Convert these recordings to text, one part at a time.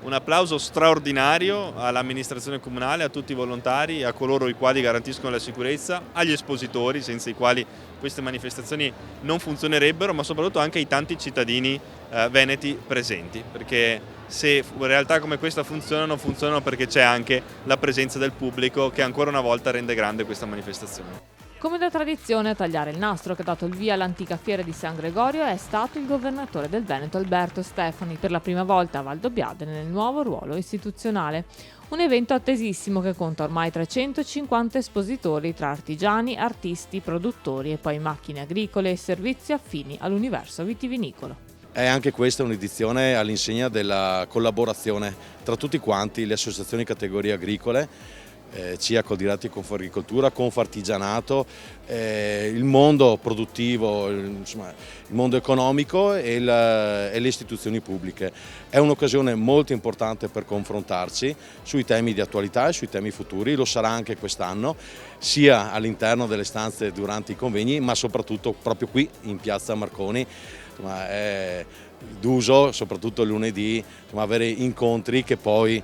Un applauso straordinario all'amministrazione comunale, a tutti i volontari, a coloro i quali garantiscono la sicurezza, agli espositori senza i quali queste manifestazioni non funzionerebbero, ma soprattutto anche ai tanti cittadini veneti presenti, perché se realtà come questa funzionano perché c'è anche la presenza del pubblico che ancora una volta rende grande questa manifestazione. Come da tradizione, a tagliare il nastro che ha dato il via all'antica fiera di San Gregorio è stato il governatore del Veneto Alberto Stefani, per la prima volta a Valdobbiadene nel nuovo ruolo istituzionale. Un evento attesissimo che conta ormai 350 espositori tra artigiani, artisti, produttori e poi macchine agricole e servizi affini all'universo vitivinicolo. È anche questa un'edizione all'insegna della collaborazione tra tutti quanti, le associazioni categorie agricole, cia Coldiretti Confagricoltura, Confartigianato, il mondo produttivo, insomma, il mondo economico e le istituzioni pubbliche. È un'occasione molto importante per confrontarci sui temi di attualità e sui temi futuri, lo sarà anche quest'anno, sia all'interno delle stanze durante i convegni, ma soprattutto proprio qui in Piazza Marconi. Insomma, è d'uso, soprattutto il lunedì, insomma, avere incontri che poi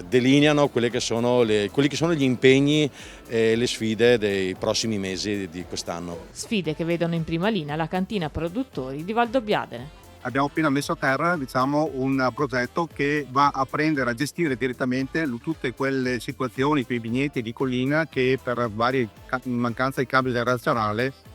delineano quelli che sono gli impegni e le sfide dei prossimi mesi di quest'anno. Sfide che vedono in prima linea la cantina produttori di Valdobbiadene. Abbiamo appena messo a terra un progetto che va a prendere, a gestire direttamente tutte quelle situazioni, quei vigneti di collina che per varie mancanza di cambio generazionale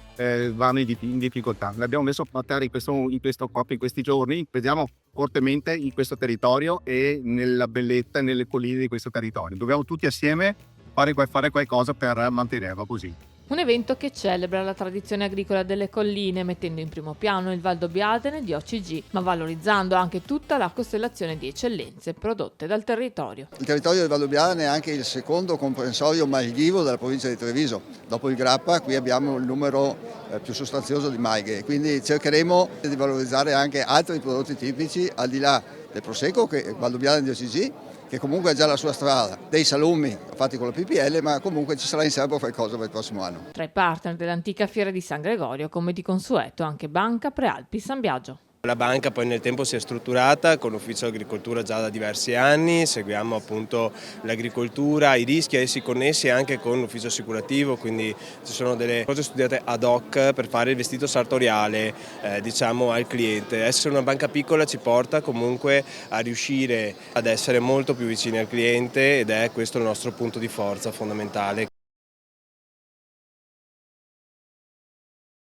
vanno in difficoltà. L'abbiamo messo a terra in questi giorni, crediamo fortemente in questo territorio e nella bellezza e nelle colline di questo territorio. Dobbiamo tutti assieme fare qualcosa per mantenerlo così. Un evento che celebra la tradizione agricola delle colline, mettendo in primo piano il Valdobbiadene di OCG, ma valorizzando anche tutta la costellazione di eccellenze prodotte dal territorio. Il territorio del Valdobbiadene è anche il secondo comprensorio malghivo della provincia di Treviso. Dopo il Grappa qui abbiamo il numero più sostanzioso di malghe, quindi cercheremo di valorizzare anche altri prodotti tipici al di là del Prosecco, che è il Valdobbiadene di OCG, che comunque ha già la sua strada, dei salumi fatti con la PPL, ma comunque ci sarà in serbo qualcosa per il prossimo anno. Tra i partner dell'antica fiera di San Gregorio, come di consueto, anche Banca Prealpi San Biagio. La banca poi nel tempo si è strutturata con l'ufficio agricoltura già da diversi anni, seguiamo appunto l'agricoltura, i rischi a essi connessi anche con l'ufficio assicurativo, quindi ci sono delle cose studiate ad hoc per fare il vestito sartoriale al cliente. Essere una banca piccola ci porta comunque a riuscire ad essere molto più vicini al cliente ed è questo il nostro punto di forza fondamentale.